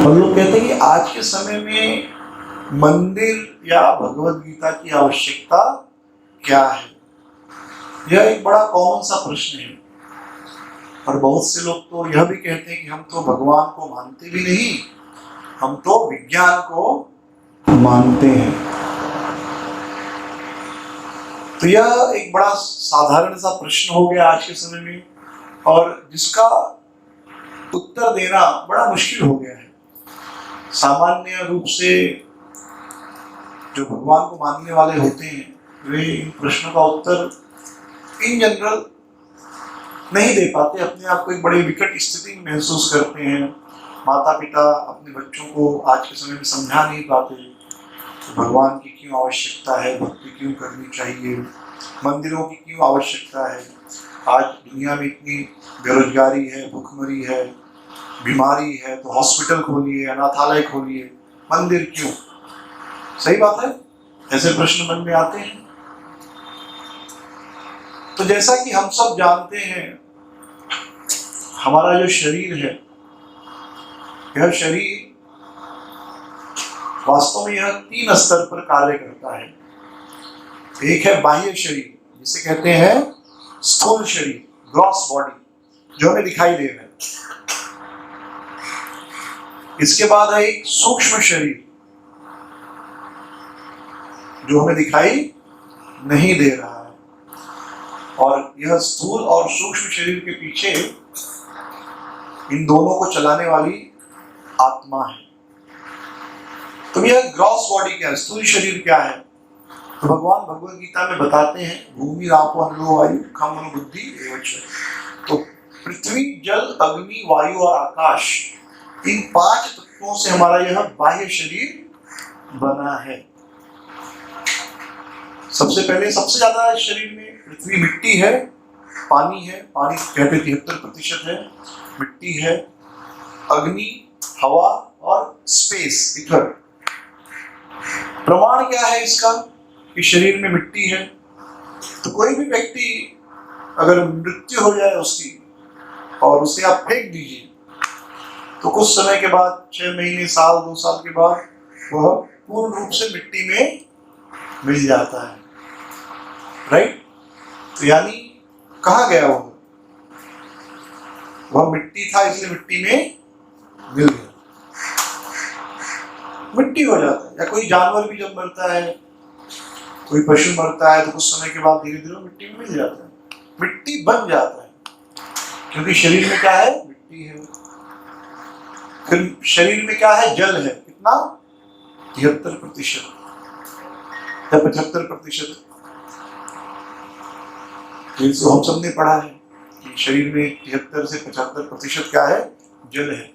हम लोग कहते हैं कि आज के समय में मंदिर या भगवत गीता की आवश्यकता क्या है। यह एक बड़ा कॉमन सा प्रश्न है और बहुत से लोग तो यह भी कहते हैं कि हम तो भगवान को मानते भी नहीं, हम तो विज्ञान को मानते हैं। तो यह एक बड़ा साधारण सा प्रश्न हो गया आज के समय में और जिसका उत्तर देना बड़ा मुश्किल हो गया है। सामान्य रूप से जो भगवान को मानने वाले होते हैं वे इन प्रश्नों का उत्तर इन जनरल नहीं दे पाते, अपने आप को एक बड़े विकट स्थिति में महसूस करते हैं। माता पिता अपने बच्चों को आज के समय में समझा नहीं पाते तो भगवान की क्यों आवश्यकता है, भक्ति क्यों करनी चाहिए, मंदिरों की क्यों आवश्यकता है। आज दुनिया में इतनी बेरोजगारी है, भूखमरी है, बीमारी है तो हॉस्पिटल खोलिए, अनाथालय खोलिए, मंदिर क्यों? सही बात है, ऐसे प्रश्न मन में आते हैं। तो जैसा कि हम सब जानते हैं, हमारा जो शरीर है, यह शरीर वास्तव में यह 3 स्तर पर कार्य करता है। एक है बाह्य शरीर, जिसे कहते हैं स्थूल शरीर, ग्रॉस बॉडी, जो हमें दिखाई दे रहा है। इसके बाद है एक सूक्ष्म शरीर जो हमें दिखाई नहीं दे रहा है, और यह स्थूल और सूक्ष्म शरीर के पीछे इन दोनों को चलाने वाली आत्मा है। तो यह ग्रॉस बॉडी क्या है, स्थूल शरीर क्या है? तो भगवान भगवद गीता में बताते हैं, भूमि रापो अनलो वायु खम मनो बुद्धि एवं च। तो पृथ्वी, जल, अग्नि, वायु और आकाश, इन 5 तत्वों से हमारा यह बाह्य शरीर बना है। सबसे पहले सबसे ज्यादा शरीर में पृथ्वी मिट्टी है, पानी है, पानी कहते 73% है, मिट्टी है, अग्नि, हवा और स्पेस, इथर। प्रमाण क्या है इसका कि शरीर में मिट्टी है? तो कोई भी व्यक्ति अगर मृत्यु हो जाए उसकी और उसे आप फेंक दीजिए तो कुछ समय के बाद, 6 महीने, साल, 2 साल के बाद वह पूर्ण रूप से मिट्टी में मिल जाता है। राइट? तो यानी कहाँ गया वह मिट्टी था, इसलिए मिट्टी में मिल गया, मिट्टी हो जाता है। या कोई जानवर भी जब मरता है, कोई पशु मरता है तो कुछ समय के बाद धीरे धीरे मिट्टी में मिल जाता है, मिट्टी बन जाता है, क्योंकि शरीर में क्या है? मिट्टी है। फिर शरीर में क्या है? जल है। कितना? 73% या 75%। तो हम सबने पढ़ा है कि शरीर में 73 से 75% क्या है? जल है।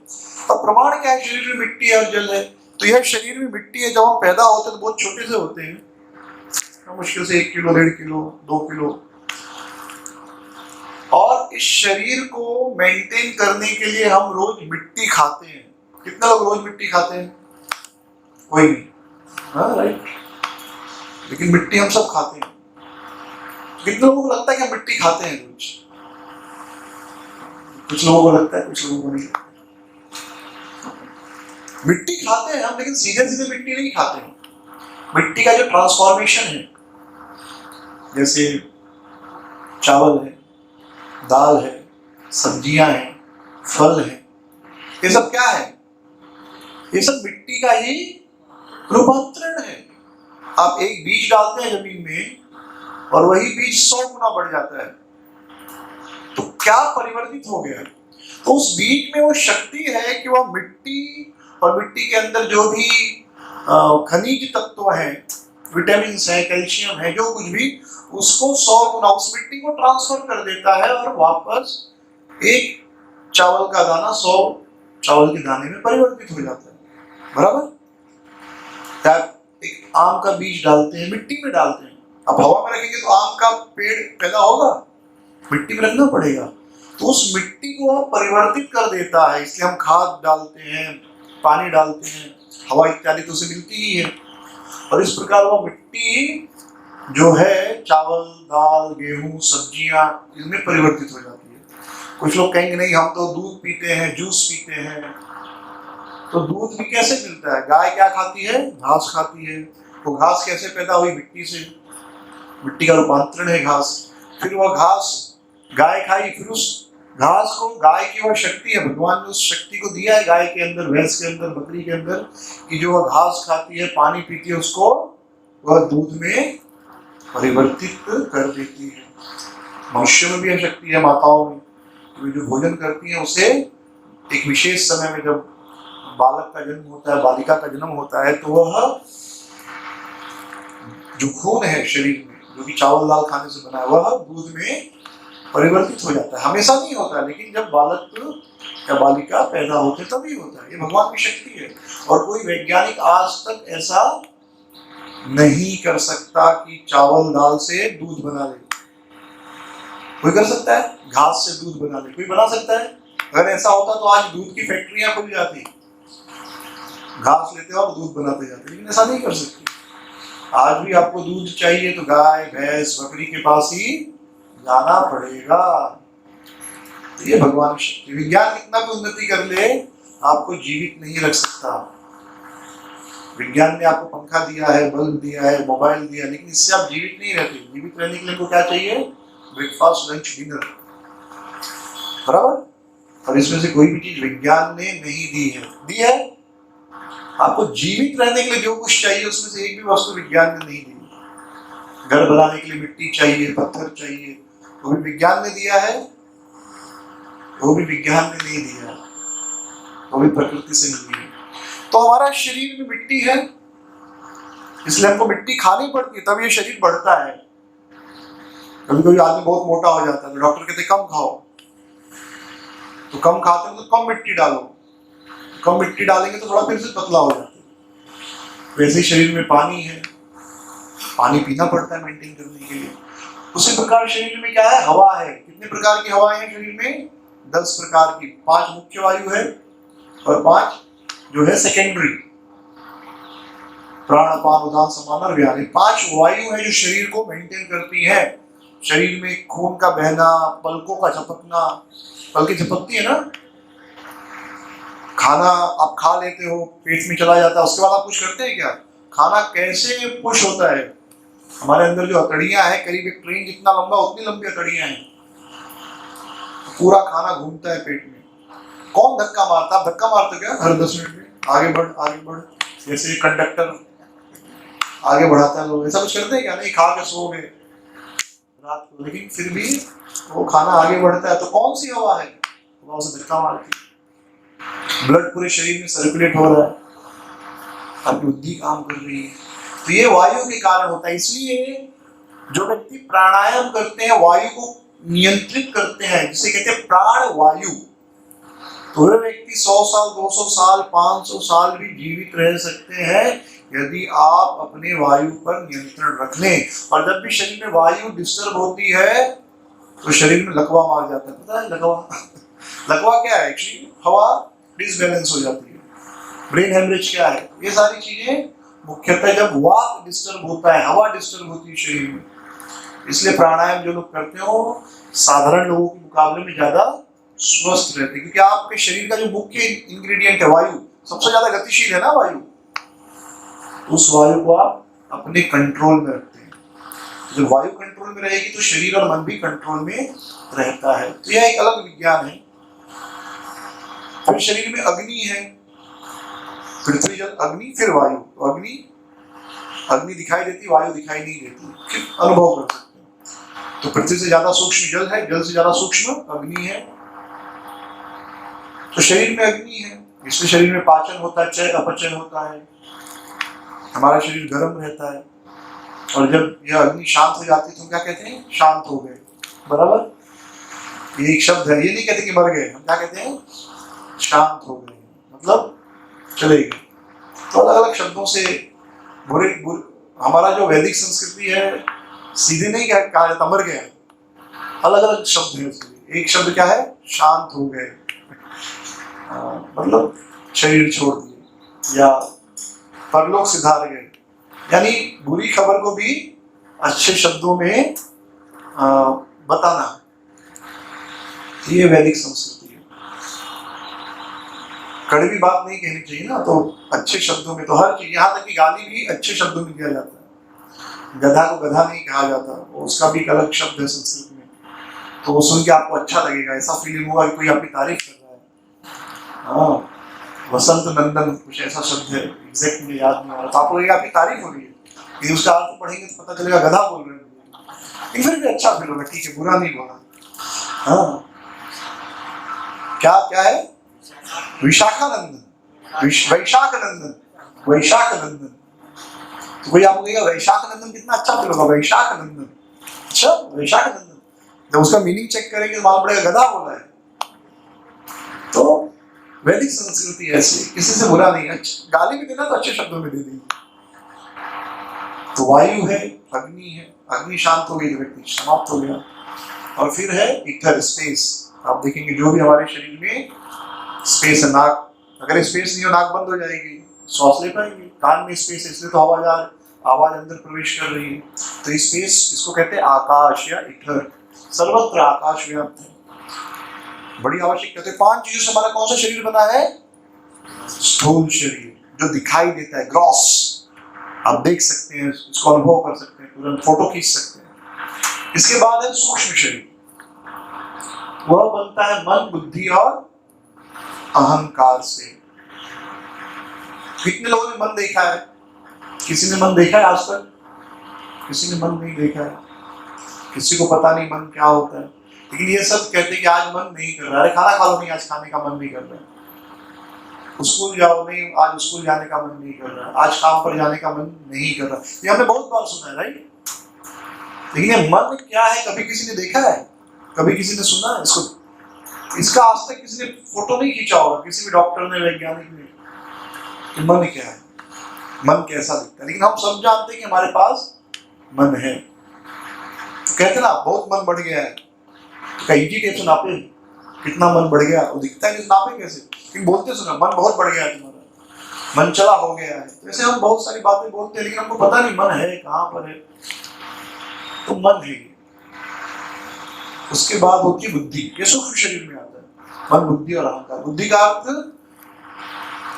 और प्रमाण क्या है? शरीर में मिट्टी है और जल है। तो यह शरीर में मिट्टी है। जब हम पैदा होते हैं तो बहुत छोटे से होते हैं, मुश्किल से 1 किलो, 1.5 किलो, 2 किलो, और इस शरीर को मेंटेन करने के लिए हम रोज मिट्टी खाते हैं। कितने लोग रोज मिट्टी खाते हैं? कोई नहीं। हाँ, राइट। लेकिन मिट्टी हम सब खाते हैं। कितने लोगों को लगता है कि हम मिट्टी खाते हैं रोज? कुछ लोगों को लगता है, कुछ लोगों को नहीं। मिट्टी खाते हैं हम, लेकिन सीधे सीधे मिट्टी नहीं खाते हैं। मिट्टी का जो ट्रांसफॉर्मेशन है, जैसे चावल है, दाल है, सब्जियां हैं, फल है, ये सब क्या है? ये सब मिट्टी का ही रूपांतरण है। आप एक बीज डालते हैं जमीन में और वही बीज 100 गुना बढ़ जाता है, तो क्या परिवर्तित हो गया? तो उस बीज में वो शक्ति है कि वह मिट्टी, और मिट्टी के अंदर जो भी खनिज तत्व हैं, विटामिन है, कैल्शियम है, जो कुछ भी, उसको 100 गुना उस मिट्टी को ट्रांसफर कर देता है और वापस एक चावल का दाना 100 चावल के दाने में परिवर्तित हो जाता है। बराबर? एक आम का बीज डालते हैं, मिट्टी में डालते हैं, अब हवा में रखेंगे तो आम का पेड़ पैदा होगा? मिट्टी में रखना पड़ेगा। तो उस मिट्टी को परिवर्तित कर देता है, इसलिए हम खाद डालते हैं, पानी डालते हैं, हवा इत्यादि तो उसे मिलती ही है। और इस प्रकार वो मिट्टी जो है चावल, दाल, गेहूं, सब्जियां, इनमें परिवर्तित हो जाती है। कुछ लोग कहेंगे नहीं, हम तो दूध पीते हैं, जूस पीते हैं, तो दूध भी कैसे मिलता है? गाय क्या खाती है? घास खाती है। तो घास कैसे पैदा हुई? मिट्टी से। मिट्टी का रूपांतरण है घास। फिर वह घास गाय खाई, फिर उस घास को, गाय की वह शक्ति है, भगवान ने उस शक्ति को दिया है गाय के अंदर, भैंस के अंदर, बकरी के अंदर, कि जो वह घास खाती है, पानी पीती है, उसको वह दूध में परिवर्तित कर देती है। मनुष्य में भी यह शक्ति है, माताओं में, वे जो भोजन करती हैं उसे एक विशेष समय में, जब बालक का जन्म होता है, बालिका का जन्म होता है, तो वह जो खून है शरीर में, जो कि चावल दाल खाने से बना है, वह दूध में परिवर्तित हो जाता है। हमेशा नहीं होता, लेकिन जब बालक या बालिका पैदा होते तभी होता है। ये भगवान की शक्ति है, और कोई वैज्ञानिक आज तक ऐसा नहीं कर सकता कि चावल दाल से दूध बना ले। कोई कर सकता है? घास से दूध बना ले, कोई बना सकता है? अगर ऐसा होता तो आज दूध की फैक्ट्रियां खुल जाती, घास लेते और दूध बनाते जाते, लेकिन ऐसा नहीं कर सकते। आज भी आपको दूध चाहिए तो गाय, भैंस, बकरी के पास ही जाना पड़ेगा। तो ये भगवान की शक्ति। विज्ञान कितना भी उन्नति कर ले, आपको जीवित नहीं रख सकता। विज्ञान ने आपको पंखा दिया है, बल्ब दिया है, मोबाइल दिया, लेकिन इससे आप जीवित नहीं रहते। जीवित रहने के लिए आपको क्या चाहिए? ब्रेकफास्ट, लंच, डिनर, बराबर। और इसमें से कोई भी चीज विज्ञान ने नहीं दी है। दी है? आपको जीवित रहने के लिए जो कुछ चाहिए, उसमें से एक भी वस्तु विज्ञान ने नहीं दी। घर बनाने के लिए मिट्टी चाहिए, पत्थर चाहिए, वो भी विज्ञान ने दिया है? वो भी विज्ञान ने नहीं दिया, वो भी प्रकृति से मिली है। तो हमारा शरीर में मिट्टी है, इसलिए हमको मिट्टी खानी पड़ती है, तब ये शरीर बढ़ता है। कभी कभी आदमी बहुत मोटा हो जाता है तो डॉक्टर कहते कम खाओ, तो कम खाते हैं तो कम मिट्टी डालो, कम मिट्टी डालेंगे तो थोड़ा फिर से पतला हो जाता है। वैसे ही शरीर में पानी है, पानी पीना पड़ता है मेंटेन करने के लिए। उसी प्रकार शरीर में क्या है? हवा है। कितने प्रकार की हवाएं हैं शरीर में? 10 प्रकार की। 5 मुख्य वायु है और 5 जो है सेकेंडरी, प्राण, अपान, उदान, समान और व्यान। 5 वायु है जो शरीर को मेंटेन करती है। शरीर में खून का बहना, पलकों का झपकना, पलकें झपकती है ना, खाना आप खा लेते हो, पेट में चला जाता है, उसके बाद आप कुछ करते हैं क्या? खाना कैसे पुश होता है? हमारे अंदर जो हथड़ियां हैं, करीब एक ट्रेन जितना लंबा, उतनी लंबी हथड़ियां हैं, पूरा खाना घूमता है पेट में। कौन धक्का मारता? आप धक्का मारते क्या हर 10 मिनट में? आगे बढ़, आगे बढ़, जैसे कंडक्टर आगे बढ़ाता है लोग, ऐसा कुछ करते हैं क्या? नहीं, खा के सो गए रात को, लेकिन फिर भी वो खाना आगे बढ़ता है। तो कौन सी हवा है? हवा उसे धक्का मारती है। ब्लड पूरे शरीर में सर्कुलेट हो रहा है, आपकी बुद्धि काम कर रही है, तो ये वायु के कारण होता है। इसलिए जो व्यक्ति प्राणायाम करते हैं, वायु को नियंत्रित करते हैं, जिसे कहते हैं प्राण वायु, तो वे व्यक्ति 100 साल, 200 साल, 500 साल भी जीवित रह सकते हैं, यदि आप अपने वायु पर नियंत्रण रख लें। और जब भी शरीर में वायु डिस्टर्ब होती है तो शरीर में लकवा मार जाता है। पता है लकवा? लकवा क्या है? एक्चुअली हवा डिसबैलेंस हो जाती है। ब्रेन हेमरेज क्या है? ये सारी चीजें मुख्यतः जब वात डिस्टर्ब होता है, हवा डिस्टर्ब होती है शरीर में। इसलिए प्राणायाम जो लोग करते हो साधारण लोगों के मुकाबले में ज्यादा स्वस्थ रहते हैं, क्योंकि आपके शरीर का जो मुख्य इंग्रेडिएंट है वायु, सबसे ज्यादा गतिशील है ना वायु, उस वायु को आप अपने कंट्रोल में रखते हैं। जब वायु कंट्रोल में रहेगी तो शरीर और मन भी कंट्रोल में रहता है। तो यह एक अलग विज्ञान है। फिर शरीर में अग्नि है, पृथ्वी, जल, अग्नि, फिर वायु। तो अग्नि दिखाई देती, वायु दिखाई नहीं देती, फिर अनुभव कर सकते हैं। तो पृथ्वी से ज्यादा सूक्ष्म जल है, जल से ज्यादा सूक्ष्म अग्नि है। तो शरीर में अग्नि है, इसलिए शरीर में पाचन होता है, चय अपचय होता है, हमारा शरीर गर्म रहता है। और जब यह अग्नि शांत हो जाती है तो हम क्या कहते हैं? शांत हो गए, बराबर। ये एक शब्द है, ये नहीं कहते कि मर गए, हम क्या कहते हैं? शांत हो गए, मतलब चले गए। तो अलग अलग शब्दों से बुरे हमारा जो वैदिक संस्कृति है, सीधे नहीं कहा जाता मर गया, अलग अलग शब्द है उसके। एक शब्द क्या है? शांत हो गए, मतलब शरीर छोड़ दिए या परलोक सिधार गए, यानी बुरी खबर को भी अच्छे शब्दों में बताना, ये वैदिक संस्कृति है। कड़वी बात नहीं कहनी चाहिए ना, तो अच्छे शब्दों में, तो हर चीज, यहाँ तक कि गाली भी अच्छे शब्दों में दिया जाता है। गधा को गधा नहीं कहा जाता, उसका भी एक अलग शब्द है संस्कृत में, तो वो सुन के आपको अच्छा लगेगा, ऐसा फीलिंग होगा कि कोई आपकी तारीफ कर रहा है। हाँ, वसंत नंदन कुछ ऐसा शब्द है, एग्जैक्ट मुझे याद नहीं आ रहा, तो आपको लगेगा आपकी तारीफ हो रही है, कि उसका अर्थ पढ़ेंगे तो पता चलेगा गधा बोल रहे हैं, लेकिन फिर भी अच्छा फील होगा, ठीक है, बुरा नहीं बोला। हाँ, क्या क्या है? विशाखानंदन, वैशाखानंदन, वैशाखानंदन। तो कोई आपको कहेगा वैशाखानंदन, कितना अच्छा फील होगा, वैशाखानंदन, अच्छा वैशाखानंदन। जब उसका मीनिंग चेक करेंगे तो मालूम पड़ेगा गधा बोला है। तो वैदिक संस्कृति ऐसी, किसी से बुरा नहीं, अच्छा गाली भी देना तो अच्छे शब्दों में दे देंगे। तो वायु है, अग्नि है, अग्नि शांत हो गई तो व्यक्ति समाप्त हो गया। और फिर है इथर, स्पेस। आप देखेंगे जो भी हमारे शरीर में स्पेस है, नाक, अगर स्पेस नहीं हो नाक बंद हो जाएगी, श्वास ले पाएंगे। कान में स्पेस है, इसलिए तो आवाज अंदर प्रवेश कर रही है। तो स्पेस, इसको कहते हैं आकाश या इथर, सर्वत्र आकाश व्याप्त है, बड़ी आवश्यकता है। 5 चीजों से हमारा कौन सा शरीर बना है? स्थूल शरीर, जो दिखाई देता है, ग्रॉस, आप देख सकते हैं, इसको अनुभव कर सकते हैं, तुरंत फोटो खींच सकते हैं। इसके बाद है सूक्ष्म शरीर, वह बनता है मन, बुद्धि और अहंकार से। कितने लोगों ने मन देखा है? किसी ने मन देखा है आज तक? किसी ने मन नहीं देखा है, किसी को पता नहीं मन क्या होता है। लेकिन ये सब कहते हैं कि आज मन नहीं कर रहा है, खाना खा लो, नहीं आज खाने का मन नहीं कर रहा है, स्कूल जाओ, नहीं आज स्कूल जाने का मन नहीं कर रहा है, आज काम पर जाने का मन नहीं कर रहा। ये हमने बहुत बार सुना है, राइट? लेकिन ये मन क्या है, कभी किसी ने देखा है? कभी किसी ने सुना है इसको? इसका आज तक किसी ने फोटो नहीं खींचा होगा, किसी भी डॉक्टर ने, वैज्ञानिक ने, कि मन क्या है, मन कैसा दिखता है। लेकिन हम सब जानते हैं कि हमारे पास मन है। तो कहते ना बहुत मन बढ़ गया है, तो ईजी टेप से नापे कितना मन बढ़ गया, वो दिखता है, नापे कैसे? लेकिन बोलते सुना मन बहुत बढ़ गया है तुम्हारा, मन चला हो गया है। तो ऐसे हम बहुत सारी बातें बोलते हैं, लेकिन हमको पता नहीं मन है कहाँ पर है। तो मन है। उसके बाद होती है बुद्धि, ये सूक्ष्म शरीर में आता है, मन, बुद्धि और अहंकार। बुद्धि का अर्थ,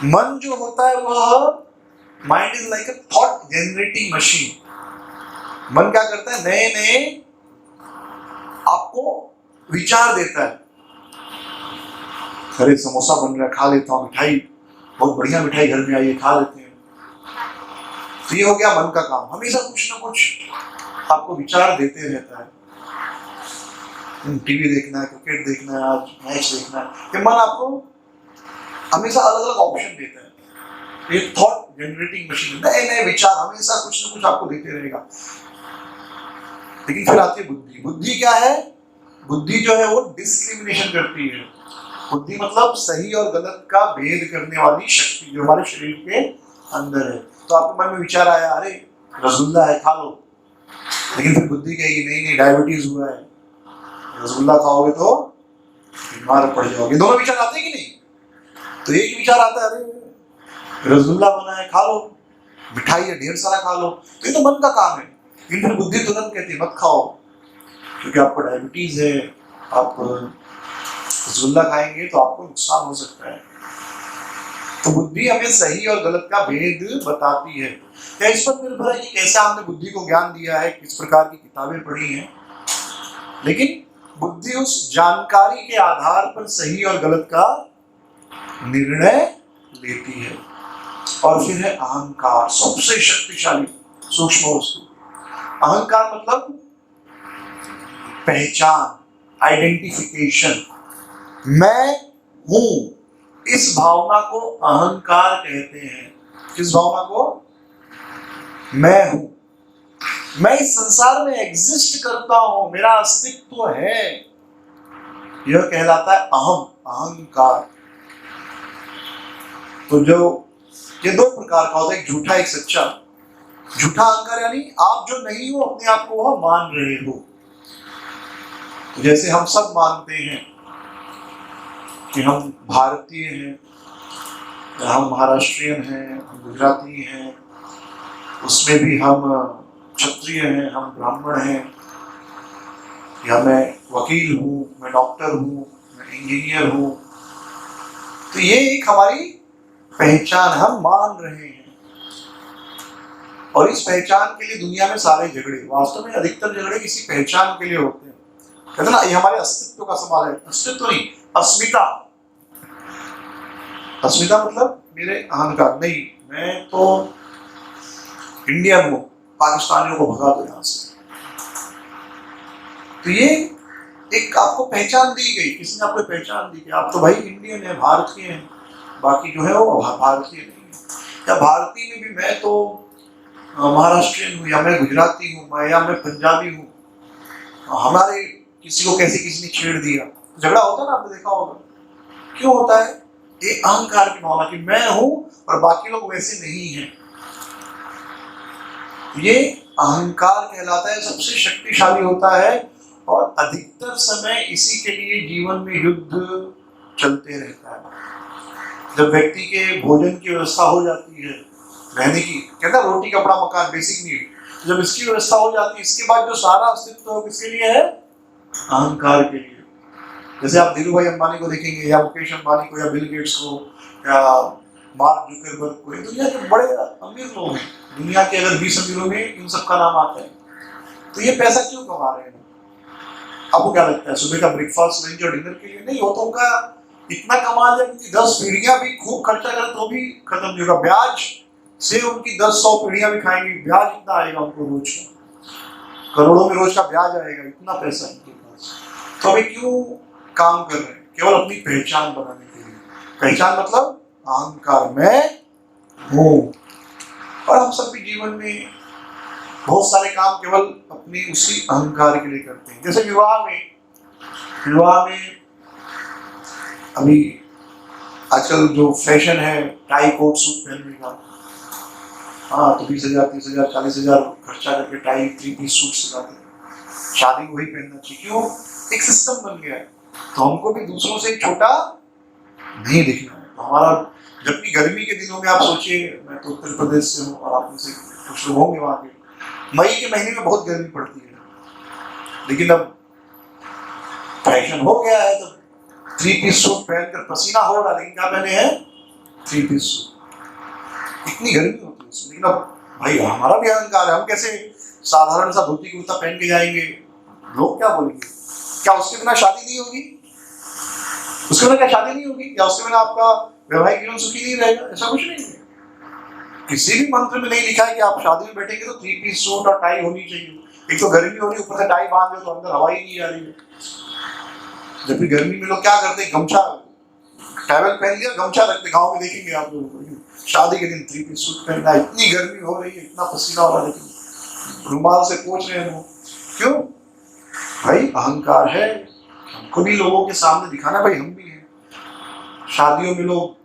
मन जो होता है वह, mind is like a thought generating machine. मन क्या करता है? नए नए आपको विचार देता है। अरे समोसा बन रहा है, खा लेता हूँ, मिठाई, बहुत बढ़िया मिठाई घर में आई है, खा लेते हैं। तो ये हो गया मन का काम, हमेशा कुछ ना कुछ आपको विचार देते रहता है। टीवी देखना है, क्रिकेट देखना है, आज मैच देखना है, ये मन आपको हमेशा अलग अलग ऑप्शन देता है। ये थॉट जनरेटिंग मशीन, नए नए विचार हमेशा कुछ ना कुछ आपको देते रहेगा। लेकिन फिर आती है बुद्धि। बुद्धि क्या है? बुद्धि जो है वो डिस्क्रिमिनेशन करती है। बुद्धि मतलब सही और गलत का भेद करने वाली शक्ति जो हमारे शरीर के अंदर है। तो आपके मन में विचार आया, अरे रसगुल्ला है, खा लो, लेकिन फिर बुद्धि कहेगी नहीं नहीं, डायबिटीज हुआ है, रसगुल्ला खाओगे तो बीमार पड़ जाओगे। दोनों विचार आते हैं कि नहीं? तो एक विचार आता है, अरे रसगुल्ला बना है, खा लो, मिठाई है, ढेर सारा खा लो, तो ये तो मन का काम है। लेकिन फिर बुद्धि तुरंत कहती है मत खाओ, क्योंकि आपको डायबिटीज है, आप रसगुल्ला खाएंगे तो आपको नुकसान हो सकता है। तो बुद्धि हमें सही और गलत का भेद बताती है। क्या इस पर निर्भर है कि कैसे हमने बुद्धि को ज्ञान दिया है, किस प्रकार की किताबें पढ़ी हैं। लेकिन बुद्धि उस जानकारी के आधार पर सही और गलत का निर्णय लेती है। और फिर है अहंकार, सबसे शक्तिशाली सूक्ष्म वस्तु। अहंकार मतलब पहचान, आइडेंटिफिकेशन, मैं हूं, इस भावना को अहंकार कहते हैं। किस भावना को? मैं हूं, मैं इस संसार में एग्जिस्ट करता हूं, मेरा अस्तित्व है, यह कहलाता है अहम, अहंकार। तो जो ये दो प्रकार का होता है, एक झूठा एक सच्चा। झूठा अहंकार यानी आप जो नहीं हो अपने आप को वह मान रहे हो। जैसे हम सब मानते हैं कि हम भारतीय हैं, हम महाराष्ट्रियन हैं, हम गुजराती हैं, उसमें भी हम क्षत्रिय हैं, हम ब्राह्मण हैं, या मैं वकील हूँ, मैं डॉक्टर हूँ, मैं इंजीनियर हूँ, तो ये एक हमारी पहचान हम मान रहे हैं, और इस पहचान के लिए दुनिया में सारे झगड़े, वास्तव में अधिकतर झगड़े किसी पहचान के लिए होते हैं। कहते ना, ये हमारे अस्तित्व का सवाल है। अस्तित्व नहीं, अस्मिता। अस्मिता मतलब मेरे अहंकार नहीं, मैं तो इंडियन हूं, पाकिस्तानियों को भगा दो यहां से। तो ये एक आपको पहचान दी गई, किसी ने आपको पहचान दी कि आप तो भाई इंडियन है, भारतीय हैं, बाकी जो है वो भारतीय नहीं है। या भारतीय में भी मैं तो महाराष्ट्रियन हूँ, या मैं गुजराती हूँ, या मैं पंजाबी हूँ। हमारे किसी को कैसे किसी ने छेड़ दिया, झगड़ा होता है ना, आपने देखा होगा। क्यों होता है? ये अहंकार की भावना कि मैं हूं और बाकी लोग वैसे नहीं हैं। ये अहंकार कहलाता है, सबसे शक्तिशाली होता है, और अधिकतर समय इसी के लिए जीवन में युद्ध चलते रहता है। जब व्यक्ति के भोजन की व्यवस्था हो जाती है, रहने की, कहता है रोटी कपड़ा मकान बेसिक नीड, जब इसकी व्यवस्था हो जाती है, इसके बाद जो सारा अस्तित्व है किसके लिए है? अहंकार के लिए। जैसे आप धीरू भाई अंबानी को देखेंगे, या मुकेश अंबानी को, या बिल गेट्स को, या मार्क जुकरबर्ग को, दुनिया के बड़े अमीर लोग हैं। दुनिया के अगर 20 अमीरों में इन सबका नाम आता है। तो ये पैसा क्यों कमा रहे हैं? आपको क्या लगता है? सुबह का ब्रेकफास्ट, लंच और डिनर के लिए नहीं, वो तो उनका इतना कमा लिया कि 10 पीढ़ियां भी खूब खर्चा करें तो भी खत्म नहीं होगा। ब्याज से उनकी 10-100 पीढ़ियां भी खाएंगी, ब्याज इतना आएगा उनको रोज का, करोड़ों में रोज का ब्याज आएगा, इतना पैसा इनके पास। तो अभी क्यों काम कर रहे हैं? केवल अपनी पहचान बनाने के लिए। पहचान मतलब अहंकार, मैं हूं। और हम सब भी जीवन में बहुत सारे काम केवल अपनी उसी अहंकार के लिए करते हैं। जैसे विवाह में अभी आजकल जो फैशन है टाई कोट सूट पहनने का, हाँ, तो 20,000, 30,000, 40,000 खर्चा करके टाई 3 पीस सूट सिलाते हैं। शादी वही पहनना चाहिए। क्यों? एक सिस्टम बन गया है। तो हमको भी दूसरों से छोटा नहीं दिखना है। तो हमारा, जबकि गर्मी के दिनों में आप सोचिए, मैं तो उत्तर प्रदेश से हूँ और आप में से कुछ लोग होंगे वहाँ के, मई के महीने में बहुत गर्मी पड़ती है, लेकिन अब फैशन हो गया है, तो 3 पीस सूट पहनकर पसीना हो रहा, लेकिन क्या पहने हैं? 3 पीस सूट। इतनी गर्मी होती है उसमें। लेकिन अब भाई हमारा भी अहंकार है, हम कैसे साधारण सा धोती कुर्ता पहन के जाएंगे? लोग क्या बोलेंगे? क्या उसके बिना शादी नहीं होगी? उसके बिना क्या शादी नहीं होगी? क्या उसके बिना आपका वैवाहिक जीवन सुखी नहीं रहेगा? ऐसा कुछ नहीं है। किसी भी मंत्र में नहीं लिखा है कि आप शादी में बैठेंगे तो 3 पीस सूट और टाई होनी चाहिए। एक तो गर्मी हो रही है, ऊपर से टाई बांध दो तो अंदर हवा ही नहीं आ रही है। जबकि गर्मी में लोग क्या करते हैं? गमछा, टॉवेल पहन लिया, गमछा रखते। गाँव में देखेंगे आप लोग, शादी के दिन 3 पीस सूट पहनना, इतनी गर्मी हो रही है, इतना पसीना हो रहा है, लेकिन रुमाल से पोंछ रहे हैं। क्यों? भाई अहंकार है, हमको भी लोगों के सामने दिखाना भाई हम भी हैं। शादियों में लोग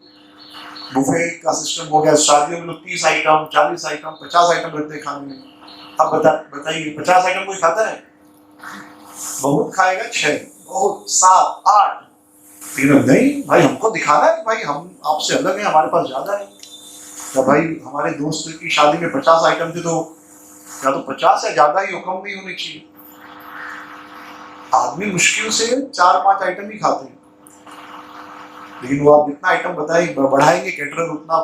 बुफे का सिस्टम हो गया, शादियों में लोग 30 आइटम, 40 आइटम, 50 आइटम रखते हैं खाने में। अब बताइए 50 आइटम कोई खाता है? बहुत खाएगा 6, बहुत 7, 8। लेकिन नहीं भाई, हमको दिखाना है कि भाई हम आपसे अलग हैं, हमारे पास ज्यादा है। तो भाई हमारे दोस्त की शादी में 50 आइटम थे, तो या तो 50 या ज्यादा ही हो, कम नहीं होनी चाहिए। आदमी मुश्किल से 4-5 आइटम ही खाते हैं, लेकिन वो आप जितना आइटम बढ़ाएंगे कैटरर उतना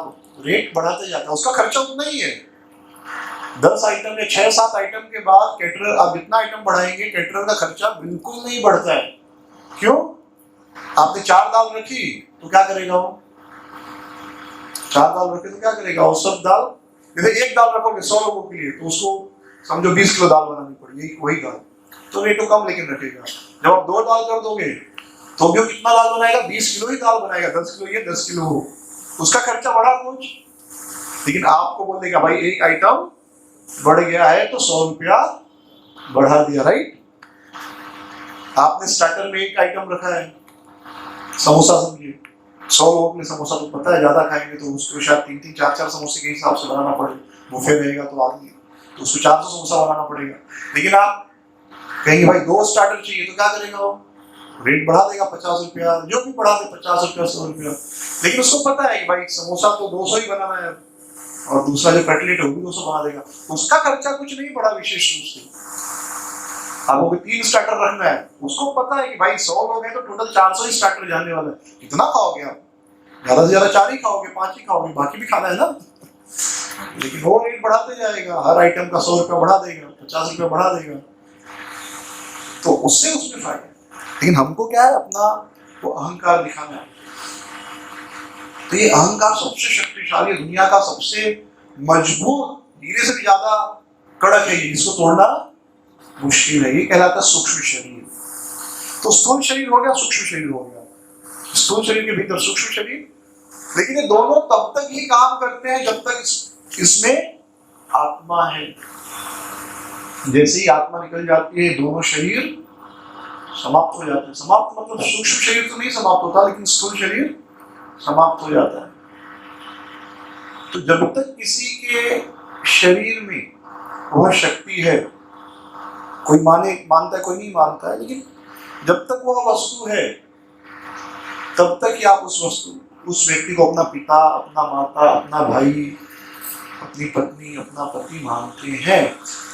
रेट बढ़ाते जाता है, उसका खर्चा उतना ही है। 10 आइटम या 6-7 आइटम के बाद कैटरर, आप जितना आइटम बढ़ाएंगे कैटरर का खर्चा बिल्कुल नहीं बढ़ता है। क्यों? आपने 4 दाल रखी तो क्या करेगा वो? 4 दाल रखे तो क्या करेगा वो? सब दाल, जैसे एक दाल रखोगे 100 लोगों के लिए, तो उसको समझो 20 किलो दाल बनानी पड़ेगी, वही दाल, तो रेटो कम लेकिन रखेगा। जब आप 2 दाल कर दोगे तो भी कितना दाल बनाएगा? 20 किलो ही दाल बनाएगा, 10 किलो ये 10 किलो हो, उसका खर्चा बढ़ा कुछ। लेकिन आपको बोल देगा भाई एक आइटम बढ़ गया है तो 100 रुपया बढ़ा दिया, राइट? आपने स्टार्टर में एक आइटम रखा है, समोसा समझिए, 100 लोगों के लिए समोसा, तो पता है ज्यादा खाएंगे तो उसको शायद 3-3, 4-4 समोसे के हिसाब से बनाना पड़े। बुफे रहेगा तो आदमी, तो उसको 400 समोसा बनाना पड़ेगा। लेकिन आप कहेंगे भाई 2 स्टार्टर चाहिए, तो क्या करेगा वो? रेट बढ़ा देगा 50 रुपया, जो भी बढ़ा दे 50 रुपया, 100 रुपया। लेकिन उसको पता है कि भाई समोसा तो 200 ही बनाना है, और दूसरा जो कटलेट है वो भी 200 बना देगा, उसका खर्चा कुछ नहीं बढ़ा विशेष रूप से। आपको 3 स्टार्टर रखना है, उसको पता है कि भाई 100 लोग हैं तो टोटल 400 ही स्टार्टर जाने वाला है, कितना खाओगे आप? ज्यादा से ज्यादा 4 ही खाओगे, 5 ही खाओगे, बाकी भी खाना है ना। लेकिन वो रेट बढ़ाते जाएगा, हर आइटम का 100 रुपया बढ़ा देगा, 50 रुपया बढ़ा देगा, तो उससे उसमें फायदा है। लेकिन हमको क्या है, अपना वो अहंकार दिखाना है। तो ये अहंकार सबसे शक्तिशाली, दुनिया का सबसे मजबूत, हीरे से भी ज्यादा कड़क है, इसको तोड़ना मुश्किल है। ये कहलाता है सूक्ष्म शरीर। तो स्थूल शरीर हो गया, सूक्ष्म शरीर हो गया। स्थूल शरीर के भीतर सूक्ष्म शरीर। लेकिन ये दोनों तब तक ही काम करते हैं जब तक इसमें आत्मा है। जैसे ही आत्मा निकल जाती है, दोनों शरीर समाप्त हो जाते हैं। समाप्त मतलब सूक्ष्म शरीर तो नहीं समाप्त होता, लेकिन स्थूल शरीर समाप्त हो जाता है। तो जब तक किसी के शरीर में वह शक्ति है, कोई मानता है, कोई नहीं मानता है, लेकिन जब तक वह वस्तु है तब तक ही आप उस व्यक्ति को अपना पिता, अपना माता, अपना भाई, अपनी पत्नी, अपना पति मानते हैं।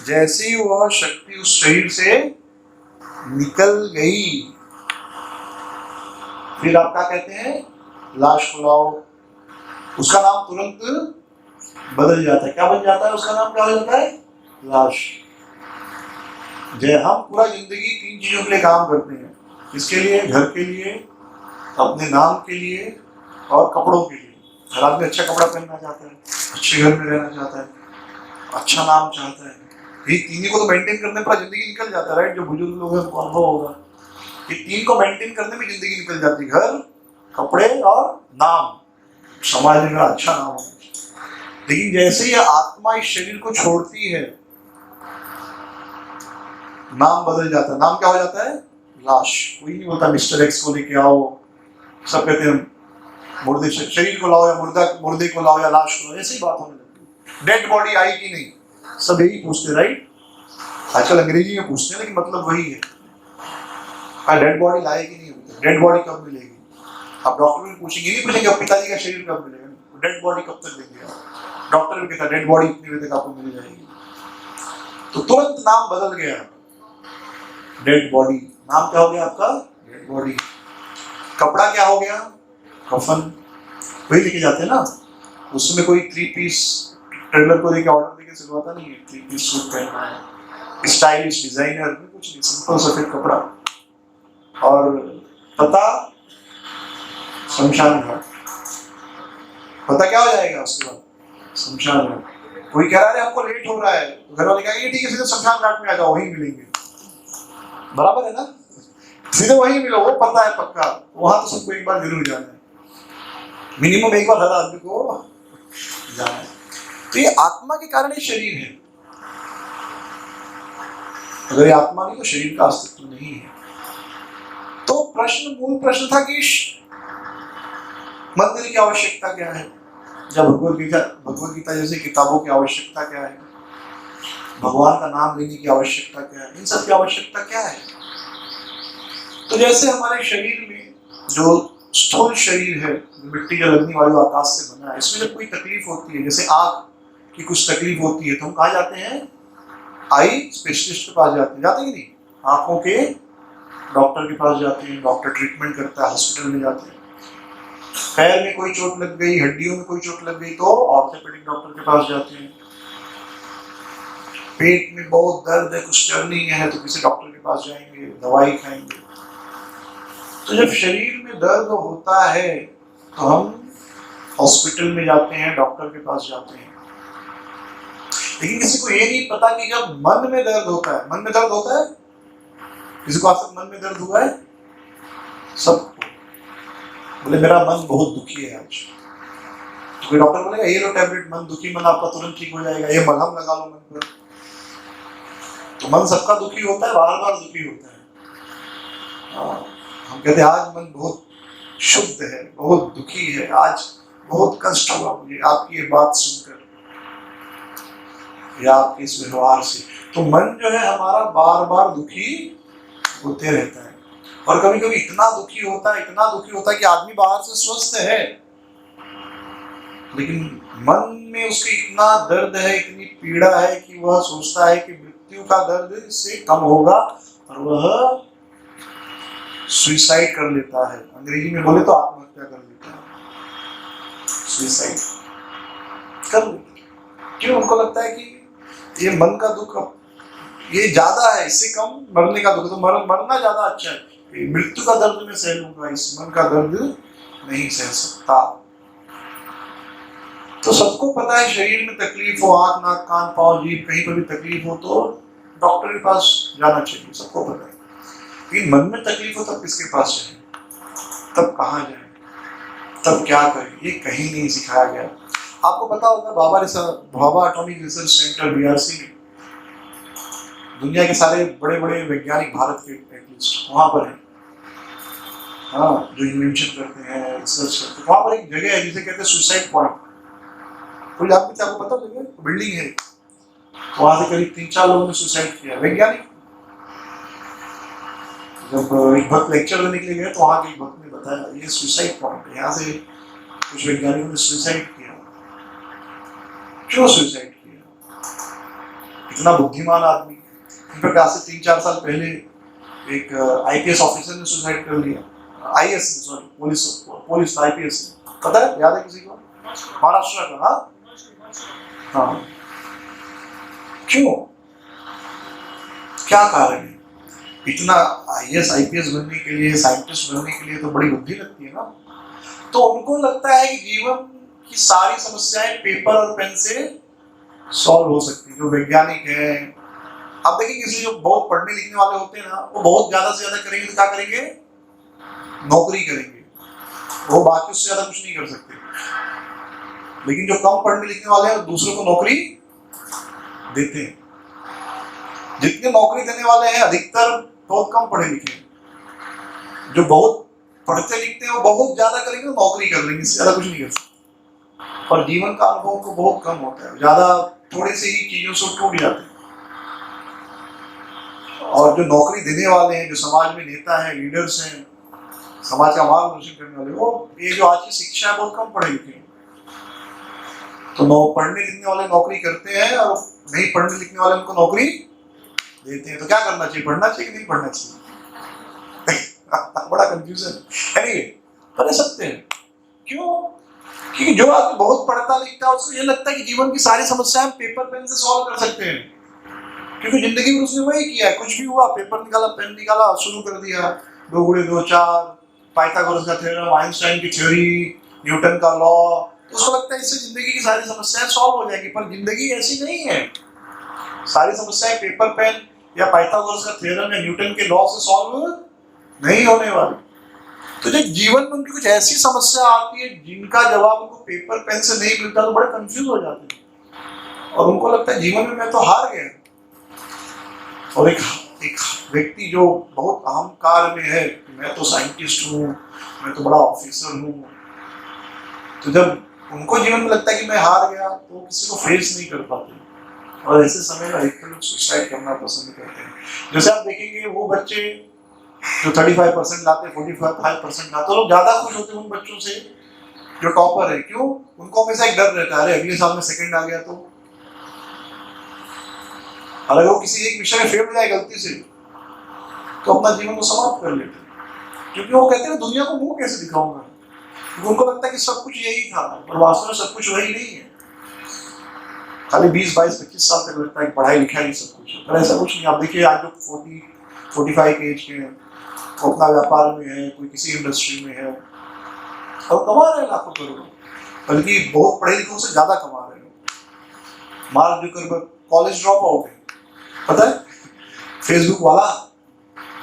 जैसे ही वह शक्ति उस शरीर से निकल गई, फिर आप क्या कहते हैं, लाश को लाओ। उसका नाम तुरंत बदल जाता है। क्या बन जाता है उसका नाम? क्या हो जाता है? लाश। हम पूरा जिंदगी 3 चीजों के लिए काम करते हैं। किसके लिए? घर के लिए, अपने नाम के लिए और कपड़ों के लिए। हर आदमी अच्छा कपड़ा पहनना चाहता है, अच्छे घर में रहना चाहता है, अच्छा नाम चाहता है। ये 3 को तो मेंटेन करने पर जिंदगी निकल जाता है, राइट? जो बुजुर्ग लोग हैं उनको अनुभव होगा, ये 3 को मेंटेन करने में जिंदगी निकल जाती है। घर, कपड़े और नाम, समाज में अच्छा नाम हो। लेकिन जैसे ही आत्मा इस शरीर को छोड़ती है, नाम बदल जाता है। नाम क्या हो जाता है? लाश। कोई नहीं बोलता मिस्टर एक्स को लेके आओ, सब कहते हैं मुर्दे, शरीर को लाओ या मुर्दे को लाओ या लाश को लाओ। ऐसी बात होने लगती। डेड बॉडी आई कि नहीं, सब यही पूछते, राइट? आजकल अंग्रेजी में पूछते हैं, लेकिन मतलब वही है। डेड बॉडी लाए कि नहीं, डेड बॉडी कब मिलेगी? आप डॉक्टर भी पूछेंगे, नहीं पूछेंगे अब पिताजी का शरीर कब मिलेगा, डेड बॉडी कब तक देंगे आप? डॉक्टर भी कहता डेड बॉडी इतनी बजे तक आपको मिल जाएगी। तो तुरंत नाम बदल गया, डेड बॉडी। नाम क्या हो गया आपका? Dead body. कपड़ा क्या हो गया? कफन। वही लेके जाते हैं ना, उसमें कोई 3 पीस टेलर को देके ऑर्डर देके सिलवाता नहीं है 3 पीस सूट पहनना है, स्टाइलिश डिजाइनर में कुछ नहीं, सिंपल सफेद कपड़ा। और पता शमशान घाट। पता क्या हो जाएगा उसके बाद? शमशान घाट। कोई कह रहा है आपको लेट हो रहा है, तो घर वाले कहेंगे ठीक है सीधे शमशान घाट में आ जाओ, वहीं मिलेंगे। बराबर है ना? सीधे वहीं मिलो, वो पता है पक्का, वहां तो सबको एक बार जरूर जाना है, मिनिमम एक बार हर आदमी को जाना है। तो ये आत्मा के कारण ये शरीर है। अगर ये आत्मा नहीं तो शरीर का अस्तित्व नहीं है। तो मूल प्रश्न था कि मंदिर की आवश्यकता क्या है, जब भगवद गीता जैसी किताबों की आवश्यकता क्या है, भगवान का नाम लेने की आवश्यकता क्या है, इन सब की आवश्यकता क्या है? तो जैसे हमारे शरीर में जो स्थूल शरीर है, मिट्टी जल अग्नि वायु आकाश से बना है, इसमें जब कोई तकलीफ होती है, जैसे आँख की कुछ तकलीफ होती है, तो हम कहाँ जाते हैं? आई स्पेशलिस्ट के पास जाते हैं कि नहीं? आंखों के डॉक्टर के पास जाते हैं, डॉक्टर ट्रीटमेंट करता है, हॉस्पिटल में जाते हैं। पैर में कोई चोट लग गई, हड्डियों में कोई चोट लग गई, तो ऑर्थोपेडिक डॉक्टर के पास जाते हैं। पेट में बहुत दर्द है, कुछ चल नहीं है, तो किसी डॉक्टर के पास जाएंगे, दवाई खाएंगे। तो जब शरीर में दर्द होता है तो हम हॉस्पिटल में जाते हैं, डॉक्टर के पास जाते हैं। लेकिन किसी को ये नहीं पता कि जब मन में दर्द होता है, मन में दर्द होता है, किसी को आज तक मन में दर्द हुआ है? सब बोले मेरा मन बहुत दुखी है आज, तो कोई डॉक्टर बोलेगा ये लो टैबलेट, मन दुखी मन आपका तुरंत ठीक हो जाएगा, ये मलहम लगा लो मन पर। तो मन सबका दुखी होता है, बार बार दुखी होता है। हम कहते हैं आज मन बहुत शुद्ध है, बहुत दुखी है, आज बहुत कष्ट हुआ मुझे आपकी ये बात सुनकर या आपके इस व्यवहार से। तो मन जो है हमारा बार बार दुखी होते रहता है, और कभी कभी इतना दुखी होता है कि आदमी बाहर से स्वस्थ है, लेकिन मन में उसके इतना दर्द है, इतनी पीड़ा है कि वह सोचता है कि मृत्यु का दर्द इससे कम होगा, और वह सुसाइड कर लेता है। अंग्रेजी में बोले तो आत्महत्या कर लेता है। सुसाइड कर ले। क्यों? उनको लगता है कि ये मन का दुख ये ज्यादा है, इससे कम मरने का दुख, तो मरना ज्यादा अच्छा है। मृत्यु का दर्द मैं सह लूंगा, इस मन का दर्द नहीं सह सकता। तो सबको पता है शरीर में तकलीफ हो, आंख नाक कान पाँव जीभ कहीं पर भी तकलीफ हो तो डॉक्टर के पास जाना चाहिए, सबको पता है। लेकिन मन में तकलीफ हो तब किसके पास जाए, तब कहाँ जाए, तब क्या करें, ये कहीं नहीं सिखाया गया। आपको पता होगा Bhabha atomic research centre BRC में दुनिया के सारे बड़े बड़े वैज्ञानिक भारत के एटलीस्ट वहां पर है, हाँ, जो इन्वेंशन करते हैं, रिसर्च करते हैं। वहां पर एक जगह है जिसे कहते हैं सुसाइड पॉइंट। कोई आपको पता जगह बिल्डिंग है, वहां से करीब 3-4 लोगों ने सुसाइड किया, वैज्ञानिक। जब एक भक्त लेक्चर देने के लिए गए तो वहां के एक भक्त ने बताया ये सुसाइड पॉइंट है, यहाँ से कुछ वैज्ञानिकों ने सुसाइड किया। क्यों सुसाइड किया? इतना बुद्धिमान आदमी। इनफैक्ट आज से 3-4 साल पहले एक आईपीएस ऑफिसर ने सुसाइड कर लिया, आईएएस सॉरी पुलिस आईपीएस, पता है, याद है किसी को? महाराष्ट्र का। हाँ, क्यों? क्या कारण है? इतना आईएएस आईपीएस बनने के लिए, साइंटिस्ट बनने के लिए तो बड़ी बुद्धि लगती है ना। तो उनको लगता है कि जीवन की सारी समस्याएं पेपर और पेन से सॉल्व हो सकती है। जो वैज्ञानिक है, आप देखिए किसी जो बहुत पढ़ने लिखने वाले होते हैं ना, वो बहुत ज्यादा से ज्यादा करेंगे तो क्या करेंगे? नौकरी करेंगे, वो बाकी उससे ज्यादा कुछ नहीं कर सकते। लेकिन जो कम पढ़ने लिखने वाले हैं दूसरों को नौकरी देते हैं। जितने नौकरी देने वाले हैं अधिकतर बहुत कम पढ़े लिखे हैं। जो बहुत पढ़ते लिखते हैं वो बहुत ज्यादा करेंगे, नौकरी कर लेंगे, इससे ज्यादा कुछ नहीं कर सकते। और जीवन का अनुभव उनको बहुत कम होता है, ज्यादा थोड़े से ही चीजों से टूट जाते हैं। और जो नौकरी देने वाले हैं, जो समाज में नेता हैं, लीडर्स हैं, समाज का मार्गदर्शन करने वाले, वो ये जो आज की शिक्षा है बहुत कम पढ़े लिखे हैं। तो पढ़ने लिखने वाले नौकरी करते हैं और नहीं पढ़ने लिखने वाले उनको नौकरी देते हैं। तो क्या करना चाहिए? पढ़ना चाहिए कि नहीं पढ़ना चाहिए? बड़ा कंफ्यूजन। एनीवे, पढ़ सकते हैं। क्यों? क्योंकि जो आदमी बहुत पढ़ता लिखता है उसको ये लगता है कि जीवन की सारी समस्याएं पेपर पेन से सॉल्व कर सकते हैं, क्योंकि जिंदगी में उसने वही किया है। कुछ भी हुआ, पेपर निकाला, पेन निकाला, शुरू कर दिया। 2 गुणे 2 4, पाइथागोरस का थ्योरम, आइंस्टाइन की थ्योरी, न्यूटन का लॉ। उसको लगता है इससे जिंदगी की सारी समस्याएं सॉल्व हो जाएगी, पर जिंदगी ऐसी नहीं है। सारी समस्याएं पेपर पेन या पाइथागोरस का थ्योरम या न्यूटन के लॉ से सॉल्व नहीं होने वाली। तो जब जीवन में उनकी कुछ ऐसी समस्या आती है जिनका जवाब उनको पेपर पेन से नहीं मिलता तो बड़े कंफ्यूज हो जाते हैं और उनको लगता है जीवन में मैं तो हार गया। और एक व्यक्ति जो बहुत अहंकार में है, मैं तो साइंटिस्ट हूँ, मैं तो बड़ा ऑफिसर हूँ, तो जब उनको जीवन में लगता है कि मैं हार गया तो किसी को फेस नहीं कर पाते और ऐसे समय में अधिकतर लोग सुसाइड करना पसंद करते हैं। जैसे आप देखेंगे वो बच्चे जो 35% लाते, 45% लाते, तो लोग ज्यादा खुश होते हैं उन बच्चों से जो टॉपर है। क्यों? उनको हमेशा एक डर रहता है, अरे अगले साल में सेकंड आ गया तो, अगर वो किसी एक विषय में फेल हो जाए गलती से तो अपना जीवन को समाप्त कर लेते हैं। क्योंकि वो कहते हैं दुनिया को मुंह कैसे दिखाऊंगा, क्योंकि उनको लगता है कि सब कुछ यही था और वास्तव में सब कुछ वही नहीं है। खाली 20, 22, 25 साल तक लगता है पढ़ाई लिखाई सब कुछ है, पर ऐसा कुछ नहीं। आप देखिए आज जो 40, 45 के एज के हैं, वो अपना व्यापार में है, कोई किसी इंडस्ट्री में है और कमा रहे हैं लाखों करोड़ों, बल्कि बहुत पढ़े लिखों से ज्यादा कमा रहे हैं। Mark Zuckerberg college drop out है, पता है, फेसबुक वाला,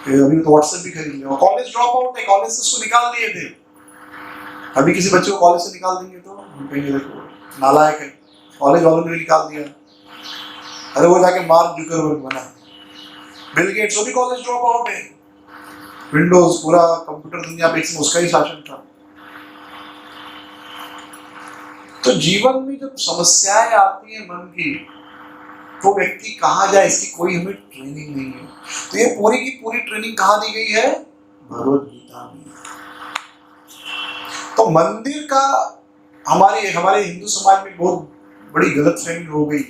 अभी तो व्हाट्सएप भी खरीद लिया, कॉलेज ड्रॉप आउट है, कॉलेज से उसको निकाल दिए थे। अभी किसी बच्चे को कॉलेज से निकाल देंगे तो कहेंगे देखो नालायक है, कॉलेज वालों ने निकाल दिया। अरे वो जाके मार्क जुकरबर्ग बना। बिल गेट्स वो भी कॉलेज ड्रॉप आउट है, विंडोज पूरा कंप्यूटर दुनिया पे उसका ही शासन था। तो जीवन में जब समस्याएं आती है मन की तो व्यक्ति कहाँ जाए, इसकी कोई हमें ट्रेनिंग नहीं है। तो ये पूरी की पूरी ट्रेनिंग कहाँ दी गई है? भगवद गीता में। तो मंदिर का हमारे हिंदू समाज में बहुत बड़ी गलतफहमी हो गई,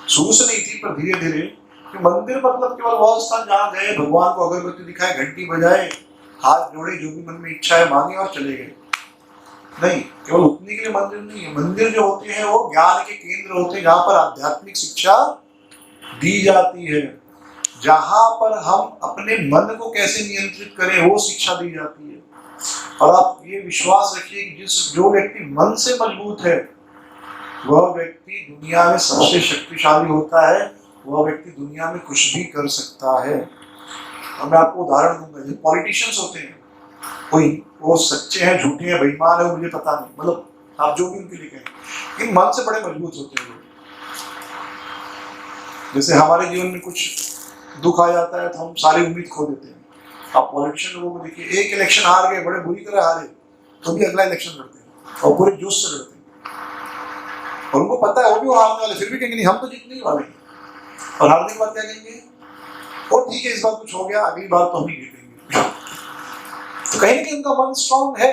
शुरू से नहीं थी पर धीरे धीरे, कि मंदिर मतलब केवल वह स्थान जहाँ गए, भगवान को अगरबत्ती दिखाए, घंटी बजाए, हाथ जोड़े, जो भी मन में इच्छा है मांगे और चले गए। नहीं, केवल उठने के लिए मंदिर नहीं है। मंदिर जो होते हैं वो ज्ञान के केंद्र होते हैं, जहाँ पर आध्यात्मिक शिक्षा दी जाती है, जहाँ पर हम अपने मन को कैसे नियंत्रित करें वो शिक्षा दी जाती है। और आप ये विश्वास रखिए कि जो व्यक्ति मन से मजबूत है वह व्यक्ति दुनिया में सबसे शक्तिशाली होता है, वह व्यक्ति दुनिया में कुछ भी कर सकता है। और मैं आपको उदाहरण दूंगा, जो पॉलिटिशियंस होते हैं, कोई वो सच्चे हैं, झूठे हैं, बेईमान है, मुझे पता नहीं, मतलब आप जो भी उनके लिए कहें, लेकिन मन से बड़े मजबूत होते हैं लोग। जैसे हमारे जीवन में कुछ दुख आ जाता है तो हम सारी उम्मीद खो देते हैं। आप पॉलिटिशियन लोगों को देखिए, एक इलेक्शन हार गए, बड़े बुरी तरह हारे, तो भी अगला इलेक्शन लड़ते हैं और पूरे जोश से लड़ते हैं, और उनको पता है वो भी वो हारने वाले, फिर भी कहेंगे नहीं हम तो जीतने ही वाले हैं। और हारने के बाद क्या कहेंगे, और ठीक है इस बार कुछ हो गया, अगली बार तो हम ही जीतेंगे। तो कहीं ना कहीं उनका मन स्ट्रांग है।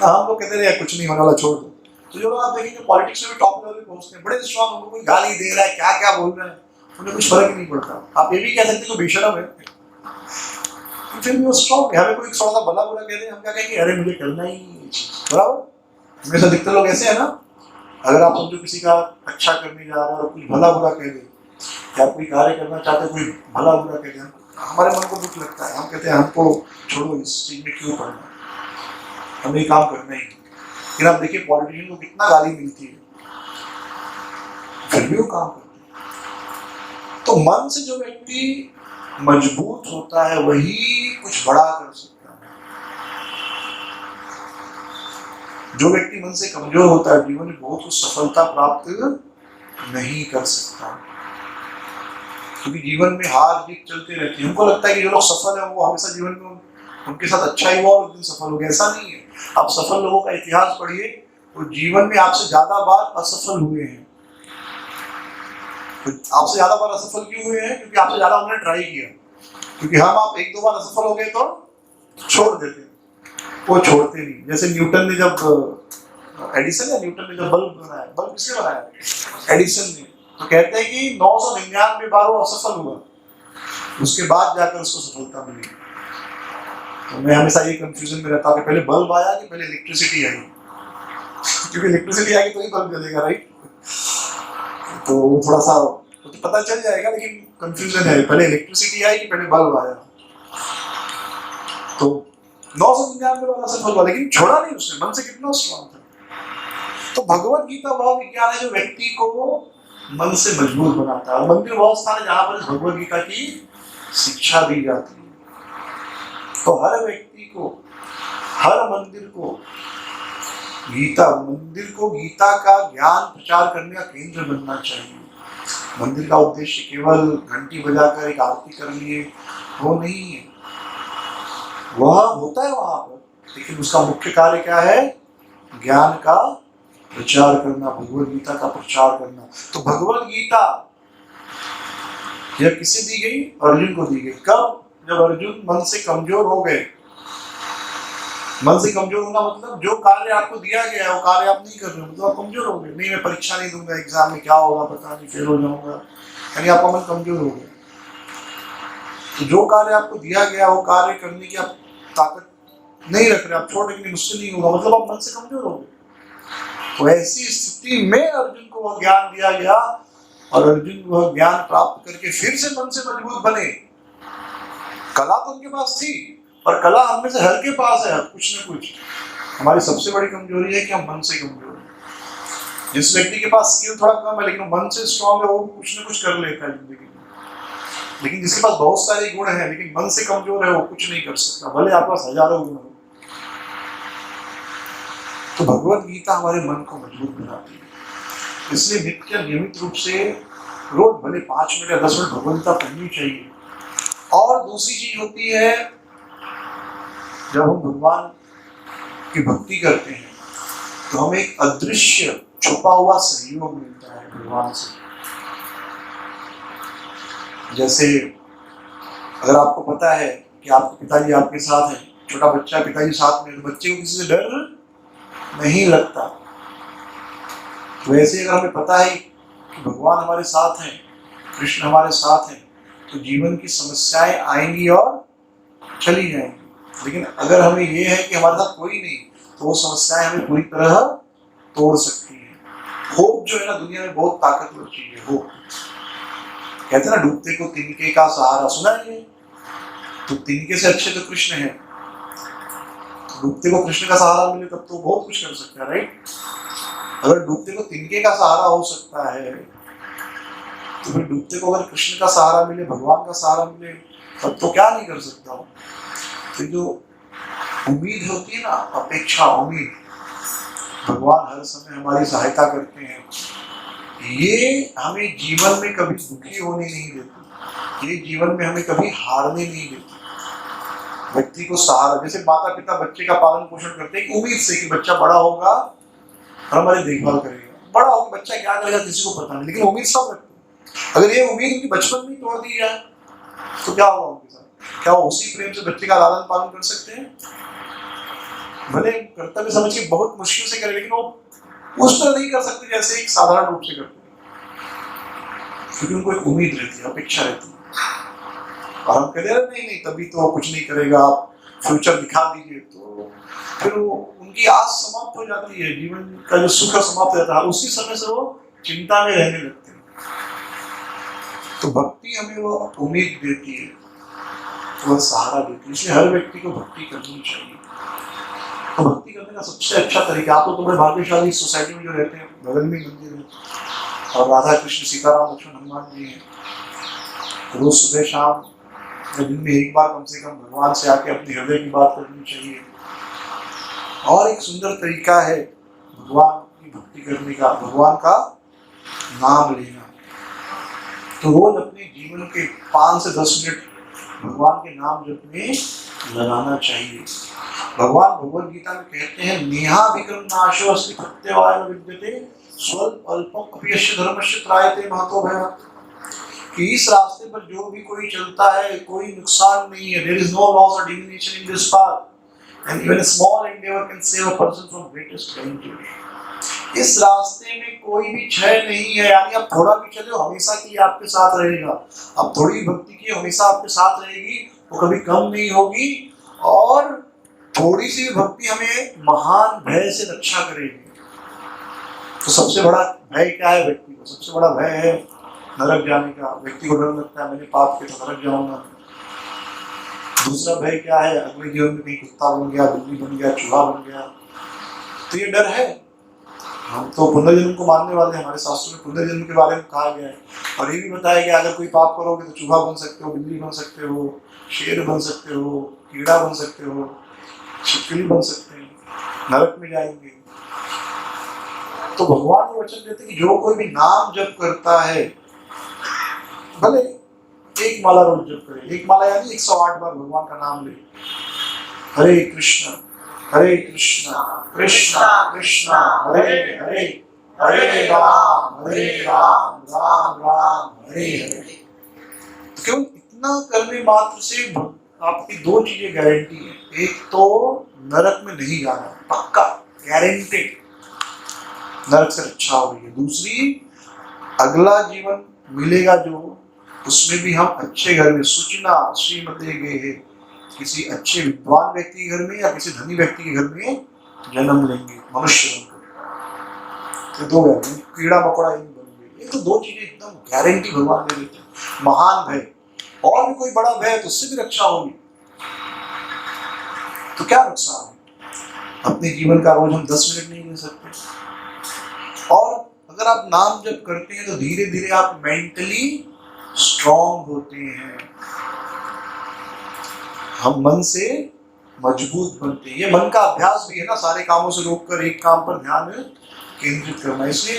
हम लोग कहते हैं कुछ नहीं होने वाला, छोड़ दो। तो जो लोग आप देखेंगे पॉलिटिक्स में भी टॉप लेवल पे पहुंचते हैं, बड़े स्ट्रांग, उनको कोई गाली दे रहा है, क्या क्या बोल रहा है, उन्हें कुछ फर्क ही नहीं पड़ता। आप ये भी कह सकते हो बेशरम है, फिर भी वो स्ट्रांग है। हमें कोई थोड़ा सा भला बुरा कह दे, हम क्या कहेंगे, अरे मुझे करना ही ये चीज, बराबर। मेरे साथ दिखते लोग ऐसे है ना, अगर आप समझो किसी का अच्छा करने जा रहे हो और कुछ भला बुरा कह दे, या कोई कार्य करना चाहते कोई भला बुरा कह दे, हमारे मन को दुख लगता है, हम कहते हैं हमको छोड़ो, इस चीज में क्यों पढ़ना, हमें ये काम करना ही। लेकिन आप देखिए पॉलिटिशियन को कितना गाली मिलती है, फिर भी वो काम करते हैं। तो मन से जो व्यक्ति मजबूत होता है वही कुछ बड़ा कर सकता है। जो व्यक्ति मन से कमजोर होता है जीवन में बहुत कुछ सफलता प्राप्त नहीं कर सकता, क्योंकि जीवन में हार जीत चलते रहती है। हमको लगता है कि जो लोग सफल है वो हमेशा जीवन में उनके साथ अच्छा ही हुआ और दिन सफल हो गया, ऐसा नहीं है। आप सफल लोगों का इतिहास पढ़िए, वो जीवन में आपसे ज्यादा बार असफल हुए हैं। तो आपसे ज्यादा बार असफल क्यों हुए हैं, क्योंकि आपसे ज्यादा उन्होंने ट्राई किया। क्योंकि हम आप एक दो बार असफल हो गए तो छोड़ देते हैं, वो छोड़ते नहीं। जैसे न्यूटन ने जब एडिसन या न्यूटन ने जब बल्ब बनाया, बल्ब किसने बनाया, एडिसन ने, तो कहते हैं कि 999 बार वो असफल हुआ, उसके बाद जाकर उसको सफलता मिली। तो मैं हमेशा ये कंफ्यूजन में रहता हूँ कि पहले बल्ब आया कि पहले इलेक्ट्रिसिटी आई, क्योंकि इलेक्ट्रिसिटी आएगी तो ही बल्ब जलेगा, राइट। तो थोड़ा सा तो पता चल जाएगा, लेकिन कंफ्यूजन है, पहले इलेक्ट्रिसिटी आई कि पहले बल्ब आया। तो 999 बार असफल हुआ, लेकिन छोड़ा नहीं उसने, मन से कितना स्ट्रांग था। तो भगवत गीता वह विज्ञान है जो व्यक्ति को मन से मजबूत बनाता है। और मंदिर वह स्थान है जहां पर भगवत गीता की शिक्षा दी जाती है। तो हर व्यक्ति को, हर मंदिर को गीता का ज्ञान प्रचार करने का केंद्र बनना चाहिए। मंदिर का उद्देश्य केवल घंटी बजाकर एक आरती कर लिए वो नहीं है, वह होता है वहां पर, लेकिन उसका मुख्य कार्य क्या है, ज्ञान का प्रचार करना, भगवत गीता का प्रचार करना। तो भगवत गीता यह किसे दी गई, अर्जुन को दी गई। कब, जब अर्जुन मन से कमजोर हो गए। मन से कमजोर होना मतलब जो कार्य आपको दिया गया है वो कार्य आप नहीं कर रहे हो, मतलब आप कमजोर हो गए। नहीं मैं परीक्षा नहीं दूंगा, एग्जाम में क्या होगा पता नहीं, फेल हो जाऊंगा, यानी आपका मन कमजोर हो गया। तो जो कार्य आपको दिया गया वो कार्य करने की आप ताकत नहीं रख रहे, आप छोड़ रहे, मुझसे नहीं होगा, मतलब आप मन से कमजोर हो गए। तो ऐसी स्थिति में अर्जुन को वह ज्ञान दिया गया, और अर्जुन वह ज्ञान प्राप्त करके फिर से मन से मजबूत बने। कला तो उनके पास थी, और कला हम में से हर के पास है कुछ न कुछ। हमारी सबसे बड़ी कमजोरी है कि हम मन से कमजोर हैं। जिस व्यक्ति के पास स्किल थोड़ा कम है लेकिन मन से स्ट्रांग है, वो कुछ न कुछ कर लेता है जिंदगी में। लेकिन जिसके पास बहुत सारे गुण हैं लेकिन मन से कमजोर है, वो कुछ नहीं कर सकता, भले आपके पास हजारों गुण हो। तो भगवत गीता हमारे मन को मजबूत बनाती है, इसलिए नित्य नियमित रूप से रोज भले 5 मिनट या 10 मिनट भगवत गीता पढ़नी चाहिए। और दूसरी चीज होती है, जब हम भगवान की भक्ति करते हैं तो हमें एक अदृश्य छुपा हुआ सहयोग मिलता है भगवान से। जैसे अगर आपको पता है कि आपके पिताजी आपके साथ हैं, छोटा बच्चा पिताजी साथ में, तो बच्चे को किसी से डर नहीं लगता। वैसे अगर हमें पता है कि भगवान हमारे साथ हैं, कृष्ण हमारे साथ हैं, तो जीवन की समस्याएं आएंगी और चली जाएंगी। लेकिन अगर हमें ये है कि हमारे साथ कोई नहीं, तो वो समस्याएं हमें पूरी तरह तोड़ सकती है। होप जो है ना दुनिया में बहुत ताकतवर चीज है। होप, कहते हैं ना डूबते को तिनके का सहारा, सुना है ये? तो तिनके से अच्छे तो कृष्ण है। डूबते को कृष्ण का सहारा मिले तब तो बहुत कुछ कर सकता है, राइट? अगर डूबते को तिनके का सहारा हो सकता है, तो फिर डूबते को अगर कृष्ण का सहारा मिले, भगवान का सहारा मिले, तब तो क्या नहीं कर सकता हूँ। तो जो उम्मीद होती है ना, अपेक्षा, उम्मीद, भगवान हर समय हमारी सहायता करते हैं, ये हमें जीवन में कभी दुखी होने नहीं देती, ये जीवन में हमें कभी हारने नहीं देती। व्यक्ति को सहारा, जैसे माता पिता बच्चे का पालन पोषण करते हैं उम्मीद से कि बच्चा बड़ा होगा और हमारी देखभाल करेगा। बड़ा होगा बच्चा क्या करेगा किसी को पता नहीं, लेकिन उम्मीद सब रखते हैं। अगर ये उम्मीद उनकी बचपन में तोड़ दी जाए तो क्या होगा उनके साथ? क्या वो उसी प्रेम से बच्चे का लालन पालन कर सकते हैं? भले कर्तव्य समझ के बहुत मुश्किल से करें, लेकिन वो उस तरह नहीं कर सकते जैसे एक साधारण रूप से करते हैं, क्योंकि उनको एक उम्मीद रहती है, अपेक्षा रहती है। और हम कहते हैं नहीं तभी तो कुछ नहीं करेगा, आप फ्यूचर दिखा दीजिए, तो फिर वो उनकी आस समाप्त हो जाती है, जीवन का जो सुख समाप्त हो जाता है, उसी समय से वो चिंता में रहने लगते हैं। तो भक्ति हमें वो उम्मीद देती है, वो सहारा देती है। इसलिए हर व्यक्ति को भक्ति करनी चाहिए। तो भक्ति करने का सबसे अच्छा तरीका, आप तो बड़े भाग्यशाली सोसाइटी में जो रहते हैं, बगल में मंदिर है और राधा कृष्ण सीताराम लक्ष्मण हनुमान जी हैं। रोज सुबह शाम दिन में एक बार कम से कम भगवान से आके अपने हृदय की बात करनी चाहिए। और एक सुंदर तरीका है भगवान की भक्ति करने का, भगवान का नाम लेना। तो रोज अपने जीवन के 5 से 10 मिनट भगवान के नाम जप में लगाना चाहिए। भगवान भगवद गीता में कहते हैं, नेहा विक्रम नाशो अस्ति प्रत्यवाय विद्यते स्वल्प अल्पम अपि यस्य धर्मस्य त्रायते महतो भयात्। कि इस रास्ते पर जो भी कोई चलता है कोई नुकसान नहीं है। There is no loss or diminution in this path, and even a small endeavor can save a person from greatest danger. इस रास्ते में कोई भी क्षय नहीं है, यानी आप थोड़ा भी चले हमेशा के लिए आपके साथ रहेगा। आप थोड़ी भक्ति की हमेशा आपके साथ रहेगी, वो कभी कम नहीं होगी। और थोड़ी सी भक्ति हमें महान भय से रक्षा करेगी। तो सबसे बड़ा भय क्या है व्यक्ति को? सबसे बड़ा भय है नरक जाने का। व्यक्ति को डर लगता है मैंने पाप किया तो नरक जाऊंगा। दूसरा भय क्या है? अगले जीवन में कहीं कुत्ता बन गया, बिल्ली बन गया, चूहा बन गया, तो ये डर है। हम तो पुनर्जन्म को मानने वाले, हमारे शास्त्रों में पुनर्जन्म के बारे में कहा गया है और ये भी बताया गया अगर कोई पाप करोगे तो चूहा बन सकते हो, बिल्ली बन सकते हो, शेर बन सकते हो, कीड़ा बन सकते हो, छिपकली बन सकते हैं, नरक में जाएंगे। तो भगवान ये वचन देते कि जो कोई भी नाम जप करता है, भले एक माला रोज जप करे, एक माला यानी 108 बार भगवान का नाम ले, हरे कृष्ण कृष्ण कृष्ण हरे हरे, हरे राम राम राम हरे हरे। तो केवल इतना करने मात्र से आपकी 2 चीजें गारंटी है। एक तो नरक में नहीं जाना, पक्का गारंटेड, नरक से रक्षा हो रही है। दूसरी, अगला जीवन मिलेगा जो, उसमें भी हम अच्छे घर में, सूचना श्रीमते गए, किसी अच्छे विद्वान व्यक्ति के घर में या किसी धनी व्यक्ति के घर में जन्म लेंगे, मनुष्य बनकर। तो 2 गारंटी, कीड़ा मकोड़ा नहीं बनेंगे। ये तो 2 चीजें एकदम गारंटी भगवान दे देते हैं। महान भय, और भी कोई बड़ा भय है तो उससे भी रक्षा होगी, तो क्या नुकसान है? अपने जीवन का रोज हम 10 मिनट नहीं ले सकते। और अगर आप नाम जब करते हैं तो धीरे धीरे आप मेंटली स्ट्रॉन्ग होते हैं, हम मन से मजबूत बनते हैं। ये मन का अभ्यास भी है ना, सारे कामों से रोककर एक काम पर ध्यान केंद्रित करना। इसलिए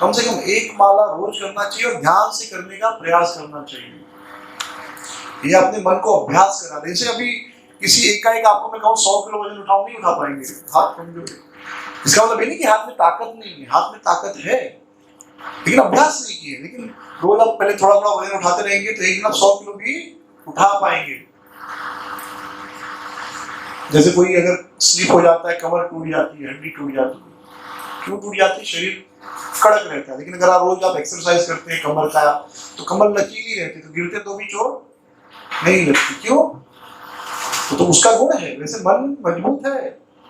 कम से कम 1 माला रोज करना चाहिए और ध्यान से करने का प्रयास करना चाहिए। ये अपने मन को अभ्यास करा। जैसे अभी किसी एकाएक आपको मैं कहूँ 100 किलो वजन उठाओ, नहीं उठा पाएंगे, हाथ कमजोर। इसका मतलब ये नहीं कि हाथ में ताकत नहीं है, हाथ में ताकत है, लेकिन अभ्यास नहीं किए। लेकिन रोज आप पहले थोड़ा थोड़ा वजन उठाते रहेंगे तो एक दिन आप 100 किलो भी उठा पाएंगे। जैसे कोई अगर स्लिप हो जाता है, कमर टूट जाती है, हड्डी टूट जाती है, क्यों टूट जाती है? शरीर कड़क रहता है। लेकिन अगर आप रोज आप एक्सरसाइज करते हैं कमर का, तो कमर लचीली रहती है, तो गिरते तो भी चोट नहीं लगती। क्यों? तो उसका गुण है। वैसे मन मजबूत है,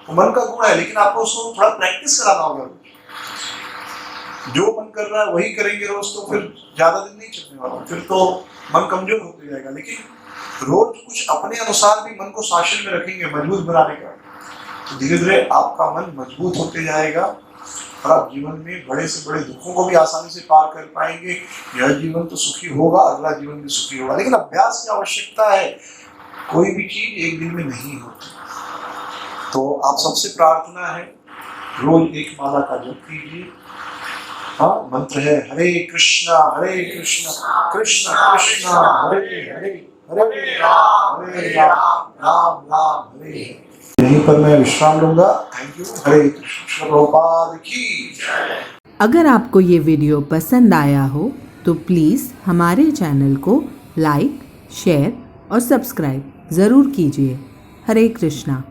तो मन का गुण है, लेकिन आपको उसको थोड़ा प्रैक्टिस कराना होगा। जो मन कर रहा है वही करेंगे रोज, तो फिर ज्यादा दिन नहीं चलने वाला, फिर तो मन कमजोर होते जाएगा। लेकिन रोज कुछ अपने अनुसार भी मन को शासन में रखेंगे, मजबूत बनाने का, तो धीरे धीरे आपका मन मजबूत होते जाएगा और आप जीवन में बड़े से बड़े दुखों को भी आसानी से पार कर पाएंगे। यह जीवन तो सुखी होगा, अगला जीवन भी सुखी होगा, लेकिन अभ्यास की आवश्यकता है। कोई भी चीज एक दिन में नहीं होती। तो आप सबसे प्रार्थना है, रोज एक माला का जप कीजिए। हाँ, मंत्र है हरे कृष्णा कृष्ण कृष्ण हरे हरे, हरे राम राम राम हरे हरे। यहीं पर मैं विश्राम लूंगा। Thank you. हरे कृष्ण। प्रभुपाद की जय। अगर आपको ये वीडियो पसंद आया हो तो प्लीज़ हमारे चैनल को लाइक, शेयर और सब्सक्राइब ज़रूर कीजिए। हरे कृष्णा।